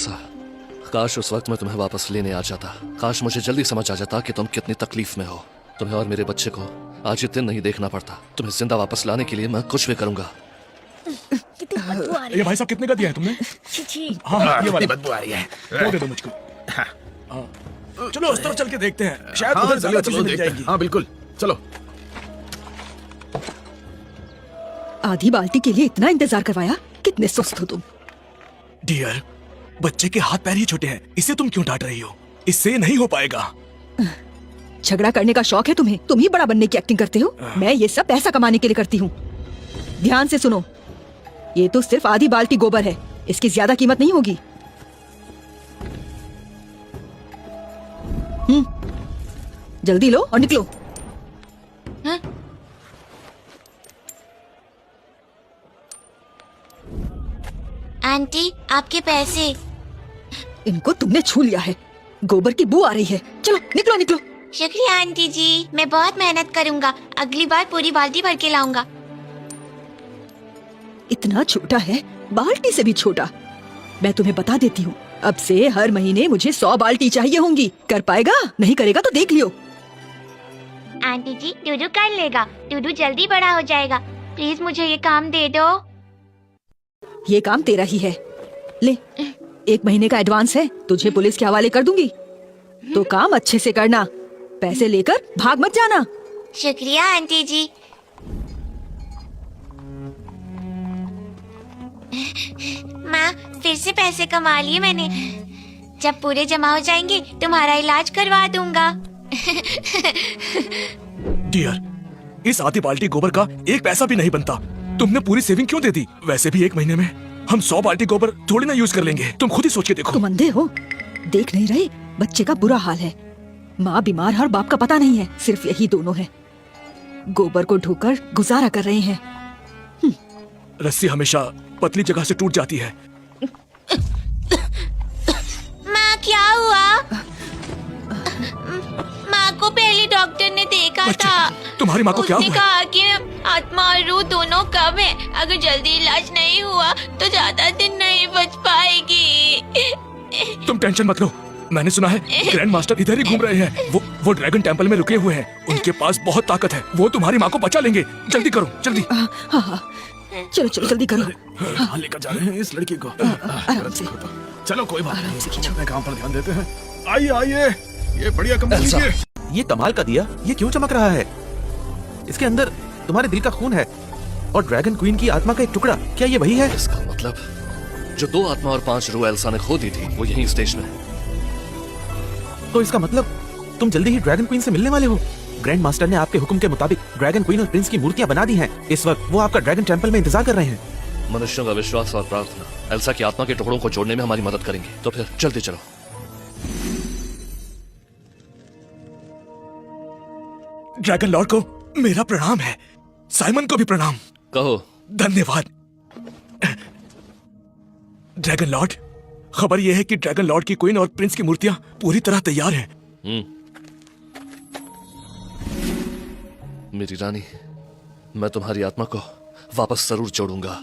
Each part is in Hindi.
एल्सा, काश उस वक्त मैं तुम्हें वापस लेने आ जाता। काश मुझे जल्दी समझ आ जाता कि तुम कितनी तकलीफ में हो। तुम्हें और मेरे बच्चे को आज ये दिन नहीं देखना पड़ता। तुम्हें जिंदा वापस लाने के लिए मैं कुछ भी करूंगा। कितनी बदबू आ रही ये भाई साहब कितने का दिया है तुमने? छी। हाँ, ये वाला बदबू आ रही है। वो दे दो मुझको। हाँ। चलो उस तरफ चल के देखते हैं, शायद हाँ, उधर ज्यादा चलो चीजें मिल देखते हैं। जाएंगी। हाँ बिल्कुल, चलो। आधी बाल्टी के लिए इतना इंतजार करवाया? कितने सुस्त हो तुम। डियर, बच्चे के हाथ पैर ही छोटे हैं, इसे तुम क्यों डांट रही हो? इससे नहीं हो पाएगा। झगड़ा करने का शौक है तुम्हें? तुम ही बड़ा बनने की एक्टिंग करते हो। मैं ये सब पैसा कमाने के लिए करती हूँ। ध्यान से सुनो, ये तो सिर्फ आधी बाल्टी गोबर है, इसकी ज्यादा कीमत नहीं होगी। जल्दी लो और निकलो। आंटी, आपके पैसे। इनको तुमने छू लिया है। गोबर की बू आ रही है। चलो निकलो निकलो। शुक्रिया आंटी जी, मैं बहुत मेहनत करूंगा। अगली बार पूरी बाल्टी भर के लाऊंगा। इतना छोटा है, बाल्टी से भी छोटा। मैं तुम्हें बता देती हूँ, अब से हर महीने मुझे 100 बाल्टी चाहिए होंगी। कर पाएगा? नहीं करेगा तो देख लियो। आंटी जी, टूडू कर लेगा। टूडू जल्दी बड़ा हो जाएगा। प्लीज मुझे ये काम दे दो। ये काम तेरा ही है। ले, 1 महीने का एडवांस है, तुझे पुलिस के हवाले कर दूंगी। तो काम अच्छे से करना, पैसे लेकर भाग मत जाना। शुक्रिया आंटी जी। माँ, फिर से पैसे कमा लिए मैंने। जब पूरे जमा हो जाएंगे तुम्हारा इलाज करवा दूंगा। डियर, इस आधी बाल्टी गोबर का 1 पैसा भी नहीं बनता। तुमने पूरी सेविंग क्यों दे दी? वैसे भी 1 महीने में हम 100 बाल्टी गोबर थोड़ी ना यूज कर लेंगे। तुम खुद ही सोच के देखो। तुम अंधे हो, देख नहीं रहे? बच्चे का बुरा हाल है। माँ बीमार है और बाप का पता नहीं है। सिर्फ यही दोनों है। गोबर को ढोकर गुजारा कर रहे हैं। रस्सी हमेशा पतली जगह से टूट जाती है। माँ, क्या हुआ? माँ को पहले डॉक्टर ने देखा बच्चे, था। तुम्हारी माँ को क्या उसने हुआ? कहा कि आत्मा और रूह दोनों कम है। अगर जल्दी इलाज नहीं हुआ तो ज्यादा दिन नहीं बच पाएगी। तुम टेंशन मत लो। मैंने सुना है ग्रैंड मास्टर इधर ही घूम रहे हैं। वो ड्रैगन टेम्पल में रुके हुए हैं। उनके पास बहुत ताकत है। वो तुम्हारी माँ को बचा लेंगे। जल्दी करो, जल्दी। हाँ, चलो चलो जल्दी करो। हाँ, लेकर जा रहे हैं इस लड़की को। आराम से। चलो कोई बात नहीं, हम अपने काम पर ध्यान देते हैं। आइए आइए, ये बढ़िया कंबल ऐसा। लीजिए। ये कमाल का दिया, ये क्यों चमक रहा है? इसके अंदर तुम्हारे दिल का खून है और ड्रैगन क्वीन की आत्मा का एक टुकड़ा। क्या ये वही है? इसका मतलब जो 2 आत्मा और 5 रूह एल्सा ने खो दी थी, वो यहीं स्टेज में है। तो इसका मतलब तुम जल्दी ही ड्रैगन क्वीन से मिलने वाले हो। ग्रैंड मास्टर ने आपके हुक्म के मुताबिक ड्रैगन क्वीन और प्रिंस की मूर्तियां बना दी हैं। इस वक्त वो आपका ड्रैगन टेम्पल में इंतजार कर रहे हैं। मनुष्यों का विश्वास और प्रार्थना एल्सा की आत्मा के टुकड़ों को जोड़ने में हमारी मदद करेंगे। तो फिर जल्दी चलो। ड्रैगन लॉर्ड को मेरा प्रणाम है। साइमन को भी प्रणाम। कहो। धन्यवाद। ड्रैगन लॉर्ड, खबर यह है कि ड्रैगन लॉर्ड की क्वीन और प्रिंस की मूर्तियां पूरी तरह तैयार हैं। मेरी रानी, मैं तुम्हारी आत्मा को वापस जरूर जोड़ूंगा।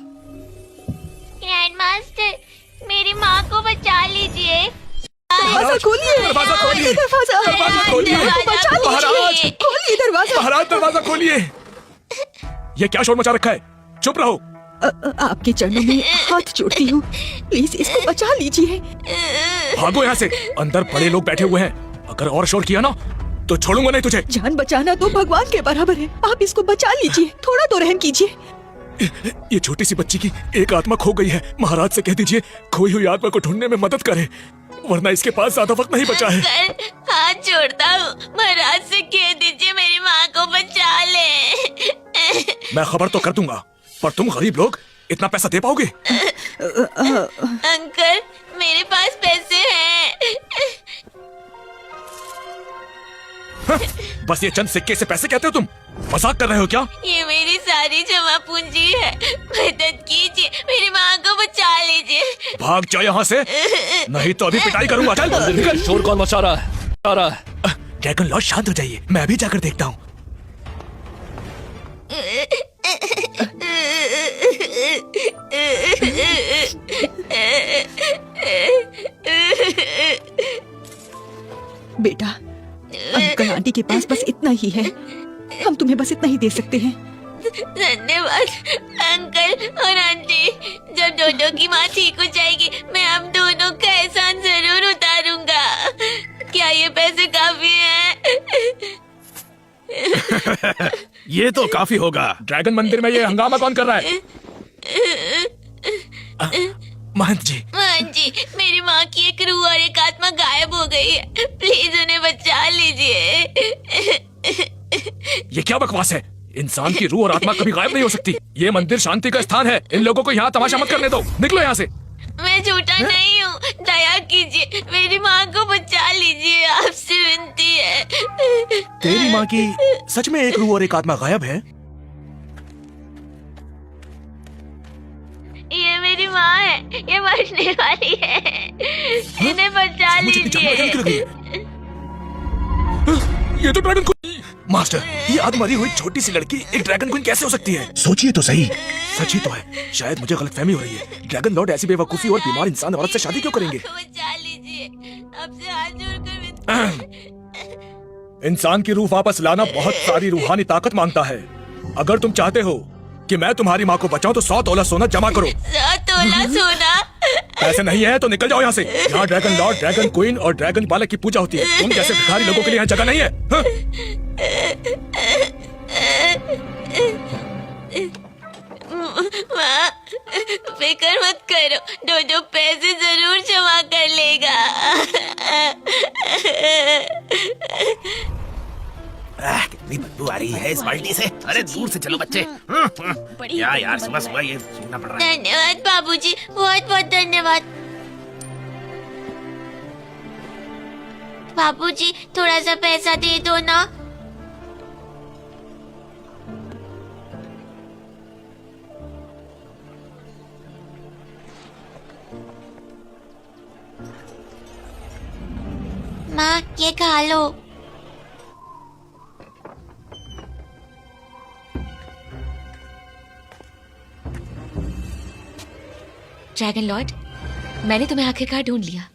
ग्रैंड मास्टर, मेरी माँ को बचा लीजिए। दरवाजा खोलिए। दरवाजा खोलिए। दरवाजा खोलिए। बचा लीजिए। खोलिए दरवाजा। महाराज, दरवाजा खोलिए। ये क्या शोर मचा रखा है? चुप रहो। आपके चरणों में हाथ जोड़ती हूँ, प्लीज इसको बचा लीजिए। भागो यहाँ से, अंदर बड़े लोग बैठे हुए हैं। अगर और शोर किया ना तो छोड़ूंगा नहीं तुझे। जान बचाना तो भगवान के बराबर है। आप इसको बचा लीजिए, थोड़ा तो रहम कीजिए। ये छोटी सी बच्ची की एक आत्मा खो गई है। महाराज से कह दीजिए खोई हुई आत्मा को ढूंढने में मदद करे, वरना इसके पास ज्यादा वक्त नहीं बचा है। अंकल, हाथ जोड़ता हूँ, महाराज से कह दीजिए मेरी माँ को बचा ले। मैं खबर तो कर दूंगा, पर तुम गरीब लोग इतना पैसा दे पाओगे? अंकल, मेरे पास पैसे हैं। बस ये चंद सिक्के से पैसे कहते हो तुम? मजाक कर रहे हो क्या? ये मेरी सारी जमा पूंजी है। मदद कीजिए, मेरी माँ को बचा लीजिए। भाग जाओ यहाँ से, नहीं तो अभी पिटाई करूंगा। चल निकल। शोर कौन मचा रहा है? आ रहा है। ड्रैगन लॉर्ड, शांत हो जाइए, मैं अभी जाकर देखता हूँ। बेटा, अंकल आंटी के पास बस इतना ही है। हम तुम्हें बस इतना ही दे सकते हैं। धन्यवाद अंकल और आंटी। जब डोडो की माँ ठीक हो जाएगी, मैं आप दोनों का एहसान जरूर उतारूंगा। क्या ये पैसे काफी हैं? ये तो काफी होगा। ड्रैगन मंदिर में ये हंगामा कौन कर रहा है? महंत जी, हाँ जी, मेरी माँ की एक रूह और एक आत्मा गायब हो गई है। प्लीज उन्हें बचा लीजिए। ये क्या बकवास है? इंसान की रूह और आत्मा कभी गायब नहीं हो सकती। ये मंदिर शांति का स्थान है। इन लोगों को यहाँ तमाशा मत करने दो। निकलो यहाँ से। मैं झूठा नहीं हूँ, दया कीजिए, मेरी माँ को बचा लीजिए, आपसे विनती है। तेरी माँ की सच में एक रूह और एक आत्मा गायब है? ये मेरी माँ है, ये मरने वाली है। इन्हें बचा लीजिए। ये तो ड्रैगन क्वीन। मास्टर, ये आग मरी हुई छोटी सी लड़की एक ड्रैगन क्वीन कैसे हो सकती है? सोचिए तो सही। सच ही तो है। शायद मुझे गलतफहमी हो रही है। ड्रैगन लॉर्ड ऐसी बेवकूफी और बीमार इंसान औरत से शादी क्यों करेंगे? बचा लीजिए, आपसे हाथ जोड़कर विनती। इंसान की रूह वापस लाना बहुत सारी रूहानी ताकत मांगता है। अगर तुम चाहते हो कि मैं तुम्हारी माँ को बचाऊं तो 100 तोला सोना जमा करो। 100 तोला सोना? ऐसे नहीं है तो निकल जाओ यहाँ से। यहाँ ड्रैगन लॉर्ड, ड्रैगन क्वीन और ड्रैगन बालक की पूजा होती है। तुम जैसे भिखारी लोगों के लिए यहाँ जगह नहीं है। हाँ? माँ, फिक्र मत करो, डोडो पैसे जरूर जमा कर लेगा। कितनी बदबू आ रही है इस बाल्टी से। अरे दूर से चलो बच्चे। क्या यार, सुबह सुबह ये सुनना पड़ रहा है। धन्यवाद बाबूजी, बहुत बहुत धन्यवाद। बाबूजी, थोड़ा सा पैसा दे दो ना। माँ, ये खा लो। ड्रैगन लॉर्ड, मैंने तुम्हें आखिरकार ढूंढ लिया।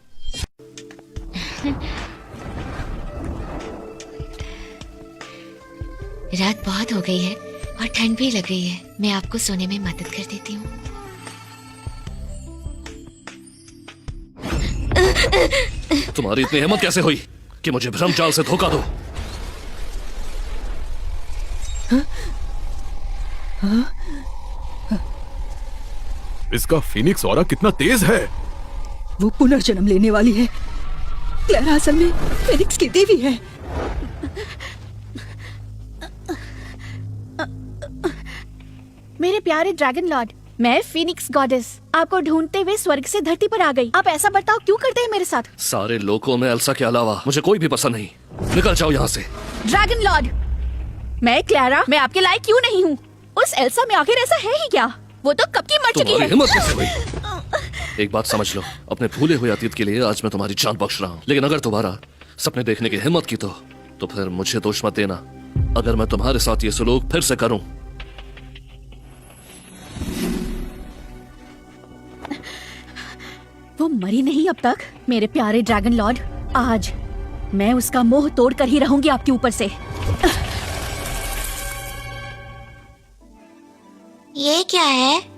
रात बहुत हो गई है और ठंड भी लग रही है। मैं आपको सोने में मदद कर देती हूँ। तुम्हारी इतनी हिम्मत कैसे हुई कि मुझे भ्रम जाल से धोखा दो? इसका फीनिक्स ऑरा कितना तेज है। वो पुनर्जन्म लेने वाली है। क्लेरा असल में फीनिक्स की देवी है। मेरे प्यारे ड्रैगन लॉर्ड, मैं फीनिक्स गॉडेस आपको ढूंढते हुए स्वर्ग से धरती पर आ गई। आप ऐसा बर्ताव क्यों करते हैं मेरे साथ? सारे लोगों में एल्सा के अलावा मुझे कोई भी पसंद नहीं। निकल जाओ यहाँ से। ड्रैगन लॉर्ड, मैं क्लैरा, मैं आपके लायक क्यों नहीं हूँ? उस एल्सा में आखिर ऐसा है ही क्या? वो तो कब की मर चुकी तुम्हारी है। हिम्मत कैसे हुई? एक बात समझ लो, अपने भूले हुए अतीत के लिए आज मैं तुम्हारी जान बख्श रहा हूँ। लेकिन अगर दोबारा सपने देखने की हिम्मत की तो फिर मुझे दोष मत देना अगर मैं तुम्हारे साथ ये सलूक फिर से करूं। वो मरी नहीं अब तक। मेरे प्यारे ड्रैगन लॉर्ड, आज मैं उसका मोह तोड़ कर ही रहूंगी आपके ऊपर से। ये क्या है?